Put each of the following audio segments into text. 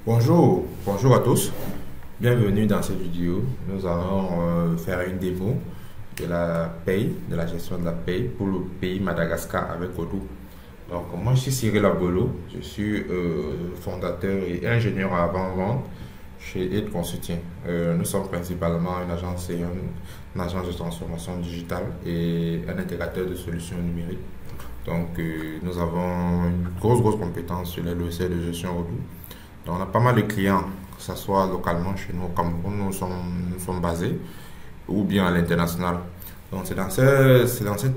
Bonjour à tous. Bienvenue dans cette vidéo. Nous allons faire une démo de la paye, de la gestion de la paye pour le pays Madagascar avec Odoo. Donc, moi, je suis Cyril Abolo. Je suis fondateur et ingénieur à avant-vente chez Aid Consulting. Nous sommes principalement une agence de transformation digitale et un intégrateur de solutions numériques. Donc, nous avons une grosse compétence sur les logiciels de gestion Odoo. Donc, on a pas mal de clients, que ce soit localement chez nous au Cameroun, nous sommes basés, ou bien à l'international. Donc, c'est dans cette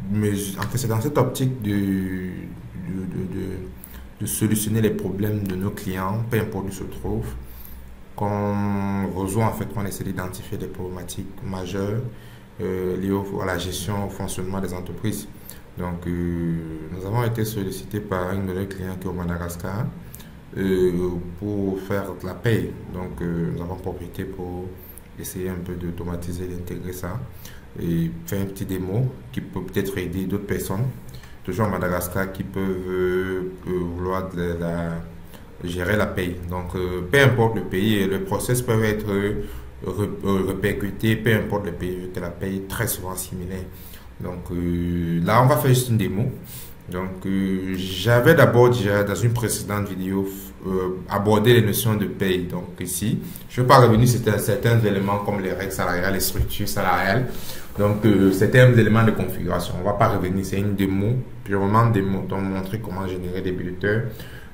mesure, en fait, c'est dans cette optique de solutionner les problèmes de nos clients, peu importe où ils se trouvent, qu'on essaie d'identifier des problématiques majeures liées à la gestion, au fonctionnement des entreprises. Donc, nous avons été sollicités par un de nos clients qui est au Madagascar pour faire de la paye. Donc, nous avons profité pour essayer un peu d'automatiser, d'intégrer ça et faire un petit démo qui peut peut-être aider d'autres personnes, toujours à Madagascar, qui peuvent vouloir gérer la paye. Donc, peu importe le pays, le process peut être répercuté, peu importe le pays, que la paye est très souvent similaire. Donc, là, on va faire juste une démo. Donc, j'avais d'abord déjà dans une précédente vidéo abordé les notions de paye. Donc, ici, je ne vais pas revenir sur certains éléments comme les règles salariales, les structures salariales. Donc, certains éléments de configuration. On ne va pas revenir, c'est une démo, purement démo, donc montrer comment générer des bulletins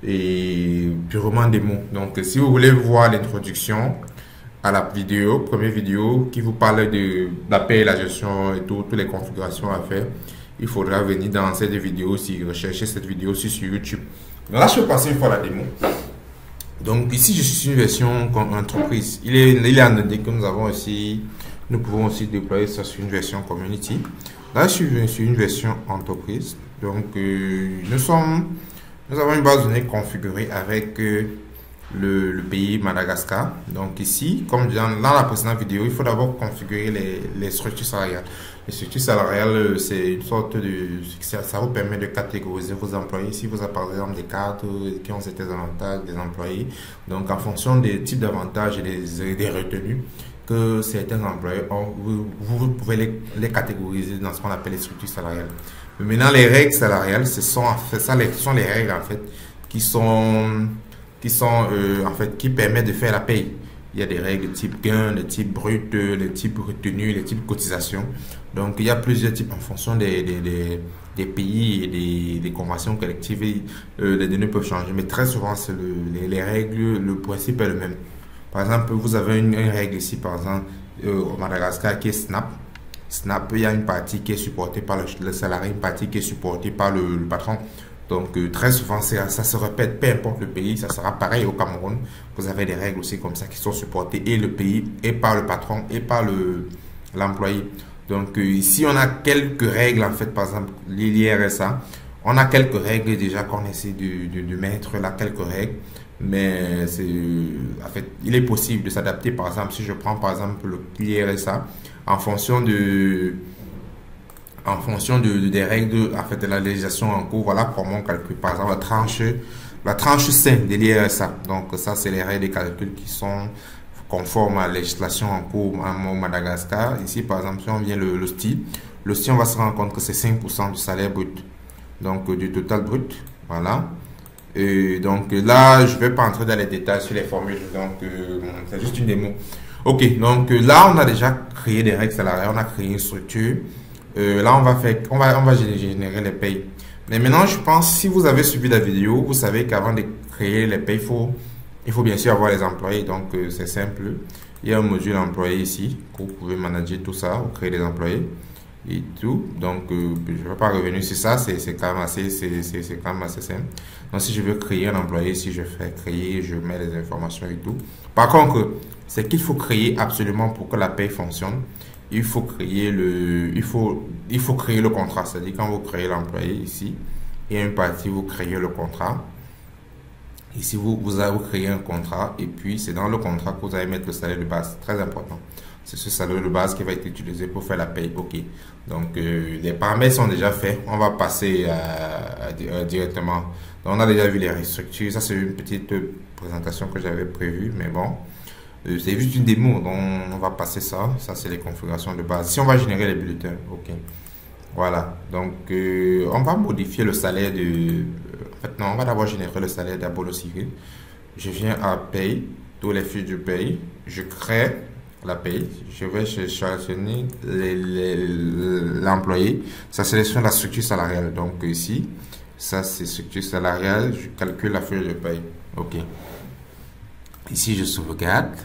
et purement démo. Donc, si vous voulez voir l'introduction à la vidéo, première vidéo qui vous parle de la paye, la gestion et toutes les configurations à faire, il faudra venir dans cette vidéo si rechercher cette vidéo aussi sur YouTube. Donc là, je vais passer une fois la démo. Donc ici, je suis sur une version comme entreprise. Il est indiqué que nous pouvons aussi déployer ça sur une version community. Là, je suis sur une version entreprise. Donc nous avons une base de données configurée avec le pays Madagascar. Donc ici, comme dans la précédente vidéo, il faut d'abord configurer les structures salariales. Les structures salariales, c'est une sorte ça vous permet de catégoriser vos employés. Si vous avez par exemple des cadres qui ont certains avantages des employés, donc en fonction des types d'avantages et des retenues que certains employés ont, vous pouvez les catégoriser dans ce qu'on appelle les structures salariales. Mais maintenant, les règles salariales, ce sont les règles en fait qui permettent de faire la paye. Il y a des règles de type gain, de type brut, de type retenu, de type cotisation. Donc, il y a plusieurs types en fonction des pays et des conventions collectives. Les données peuvent changer, mais très souvent, les règles, le principe est le même. Par exemple, vous avez une règle ici, par exemple, au Madagascar, qui est SNAP. SNAP, il y a une partie qui est supportée par le salarié, une partie qui est supportée par le patron. Donc, très souvent, ça se répète, peu importe le pays, ça sera pareil au Cameroun. Vous avez des règles aussi comme ça qui sont supportées et le pays, et par le patron, et par l'employé. Donc, ici, on a quelques règles, en fait, par exemple, l'IRSA. On a quelques règles déjà qu'on essaie de mettre là, quelques règles. Mais, en fait, il est possible de s'adapter. Par exemple, si je prends, par exemple, l'IRSA, en fonction des règles en fait, de la législation en cours, voilà comment on calcule par exemple la tranche 5 de l'IRSA. Donc ça, c'est les règles de calcul qui sont conformes à la législation en cours au Madagascar. Ici, par exemple, si on vient le style, on va se rendre compte que c'est 5% du salaire brut, donc du total brut, voilà. Et donc là, je ne vais pas entrer dans les détails sur les formules, donc c'est juste une démo. Ok, donc là, on a déjà créé des règles salariales, on a créé une structure. Là, on va générer les payes. Mais maintenant, je pense, si vous avez suivi la vidéo, vous savez qu'avant de créer les payes, il faut bien sûr avoir les employés. Donc, c'est simple. Il y a un module employé ici, que vous pouvez manager tout ça, vous créez des employés et tout. Donc, je ne vais pas revenir sur ça, c'est quand même assez simple. Donc, si je veux créer un employé, si je fais créer, je mets les informations et tout. Par contre, c'est qu'il faut créer absolument pour que la paye fonctionne. Il faut créer le contrat, c'est-à-dire quand vous créez l'employé ici, il y a une partie où vous créez le contrat. Ici, vous allez créer un contrat et puis c'est dans le contrat que vous allez mettre le salaire de base, très important. C'est ce salaire de base qui va être utilisé pour faire la paye. Ok. Donc, les paramètres sont déjà faits. On va passer directement Donc, on a déjà vu les structures. Ça, c'est une petite présentation que j'avais prévue, mais bon, c'est juste une démo. Donc, on va passer ça. Ça, c'est les configurations de base. Si on va générer les bulletins, ok. Voilà. Donc, on va modifier le salaire de. En fait, non, on va d'abord générer le salaire d'abord le civil. Je viens à paye, tous les fiches de paye. Je crée la paye. Je vais sélectionner l'employé. Ça sélectionne la structure salariale. Donc, ici. Ça, c'est structure salariale. Je calcule la feuille de paye. OK. Ici, je sauvegarde.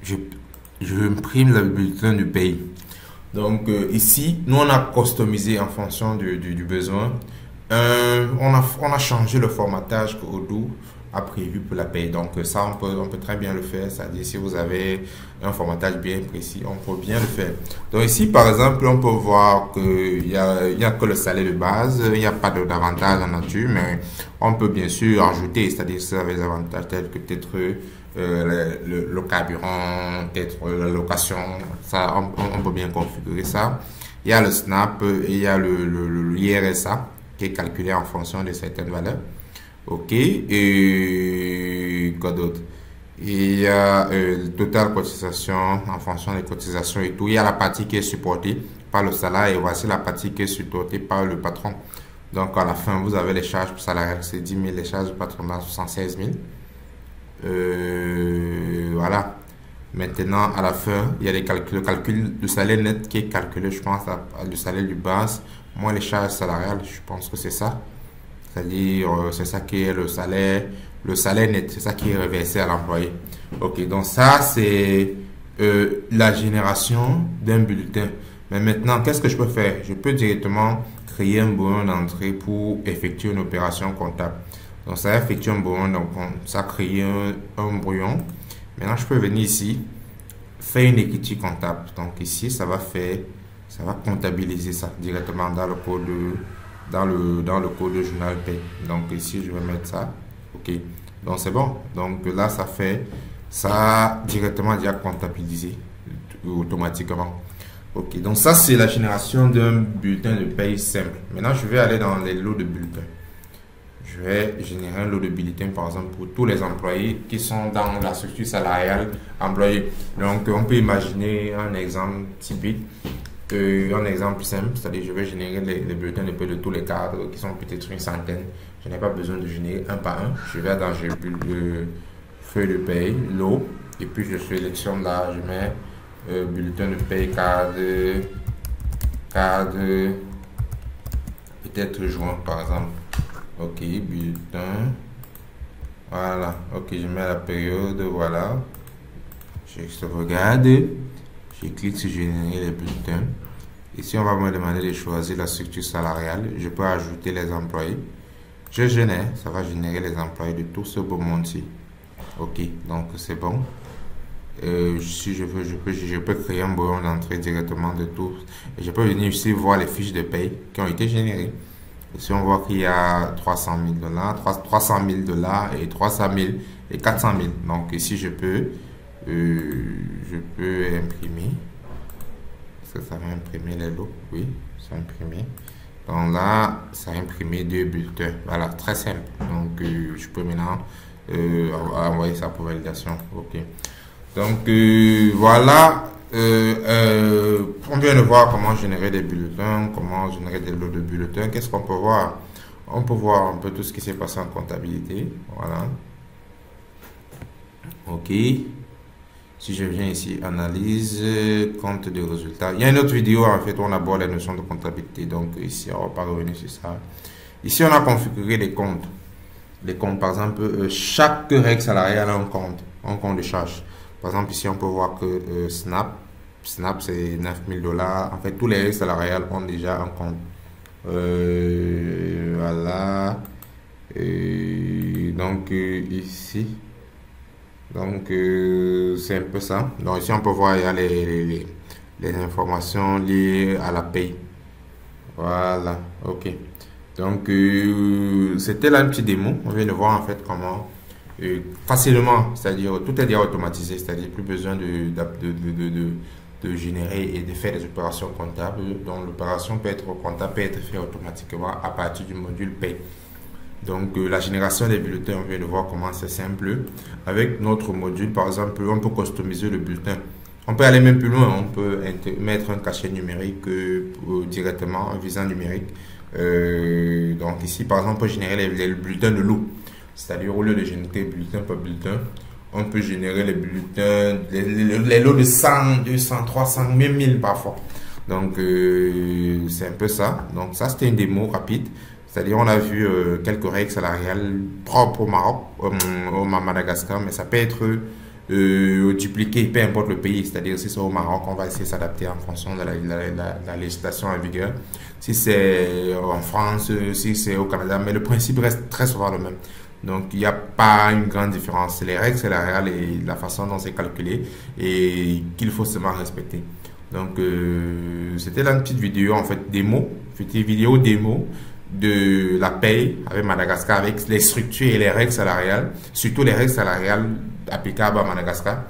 Je imprime le bulletin de paye. Donc, ici, nous, on a customisé en fonction du besoin. On a changé le formatage que Odoo a prévu pour la paye. Donc, ça, on peut très bien le faire. C'est-à-dire, si vous avez un formatage bien précis, on peut bien le faire. Donc, ici, par exemple, on peut voir qu'il y a que le salaire de base. Il n'y a pas d'avantages en nature, mais on peut bien sûr ajouter, c'est-à-dire, si vous avez des avantages tels que peut-être le carburant, peut-être la location. Ça, on peut bien configurer ça. Il y a le SNAP et il y a l'IRSA qui est calculé en fonction de certaines valeurs. OK. Et quoi d'autre? Il y a le total cotisation en fonction des cotisations et tout. Il y a la partie qui est supportée par le salaire et voici la partie qui est supportée par le patron. Donc, à la fin, vous avez les charges salariales, c'est 10 000, les charges du patronat, 76 000. Voilà. Maintenant, à la fin, il y a le calcul du salaire net qui est calculé, je pense, le salaire du base, moins les charges salariales, je pense que c'est ça. C'est-à-dire, c'est ça qui est le salaire net, c'est ça qui est reversé à l'employé. OK, donc ça, c'est la génération d'un bulletin. Mais maintenant, qu'est-ce que je peux faire? Je peux directement créer un brouillon d'entrée pour effectuer une opération comptable. Donc, ça effectue un brouillon, donc ça crée un brouillon. Maintenant, je peux venir ici, faire une écriture comptable. Donc, ici, ça va comptabiliser ça directement dans le code dans le code de journal paye. Donc ici, je vais mettre ça. OK. Donc c'est bon. Donc là, ça a directement déjà comptabilisé automatiquement. OK. Donc ça, c'est la génération d'un bulletin de paye simple. Maintenant, je vais aller dans les lots de bulletins. Je vais générer un lot de bulletins, par exemple, pour tous les employés qui sont dans la structure salariale employée. Donc, on peut imaginer un exemple typique. Un exemple simple, c'est-à-dire je vais générer les bulletins de paie de tous les cadres qui sont peut-être une centaine. Je n'ai pas besoin de générer un par un. Je vais dans feuille de paie, lot, et puis je sélectionne là, je mets bulletin de paie cadre, peut-être juin par exemple. OK, bulletin. Voilà, OK, je mets la période, voilà. Je sauvegarde. Je clique sur générer les bulletins. Ici, on va me demander de choisir la structure salariale. Je peux ajouter les employés. Je génère, ça va générer les employés de tout ce beau monde-ci. OK, donc c'est bon. Si je veux, je peux créer un brouillon d'entrée directement de tout. Et je peux venir ici voir les fiches de paye qui ont été générées. Ici, on voit qu'il y a 300 000 $, 300 000 $ et 300 000 et 400 000. Donc ici, je peux imprimer. Est-ce que ça va imprimer les lots? Oui, ça a imprimé. Donc là, ça a imprimé 2 bulletins. Voilà, très simple. Donc, je peux maintenant envoyer ça pour validation. OK. Donc, voilà. On vient de voir comment générer des bulletins, comment générer des lots de bulletins. Qu'est-ce qu'on peut voir? On peut voir un peu tout ce qui s'est passé en comptabilité. Voilà. OK. Si je viens ici, analyse, compte de résultats. Il y a une autre vidéo en fait où on aborde les notions de comptabilité. Donc ici, on ne va pas revenir sur ça. Ici, on a configuré les comptes. Les comptes, par exemple, chaque règle salariale a un compte de charge. Par exemple, ici, on peut voir que Snap, c'est 9 000 $. En fait, tous les règles salariales ont déjà un compte. Voilà. Donc, ici. Donc, c'est un peu ça. Donc, ici, on peut voir, il y a les informations liées à la paye. Voilà. OK. Donc, c'était là une petite démo. On vient de voir, en fait, comment facilement, c'est-à-dire, tout est déjà automatisé. C'est-à-dire, plus besoin de générer et de faire des opérations comptables. Donc, l'opération peut être comptable, peut être faite automatiquement à partir du module paye. Donc la génération des bulletins, on vient de voir comment c'est simple. Avec notre module, par exemple, on peut customiser le bulletin. On peut aller même plus loin, on peut mettre un cachet numérique directement, un visant numérique. Donc ici, par exemple, on peut générer les bulletins de lot. C'est-à-dire, au lieu de générer bulletin par bulletin, on peut générer les bulletins, les lots de 100, 200, 300, même 1000 parfois. Donc, c'est un peu ça. Donc, ça, c'était une démo rapide. C'est-à-dire, on a vu quelques règles salariales propres au Maroc, au Madagascar, mais ça peut être dupliqué, peu importe le pays. C'est-à-dire, si c'est au Maroc, on va essayer de s'adapter en fonction de la législation en vigueur. Si c'est en France, si c'est au Canada, mais le principe reste très souvent le même. Donc, il n'y a pas une grande différence. C'est les règles salariales et la façon dont c'est calculé et qu'il faut seulement respecter. Donc, c'était là une petite vidéo, en fait, démo, petite vidéo démo de la paye avec Madagascar, avec les structures et les règles salariales, surtout les règles salariales applicables à Madagascar.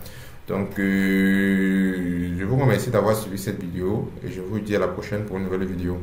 Donc, je vous remercie d'avoir suivi cette vidéo et je vous dis à la prochaine pour une nouvelle vidéo.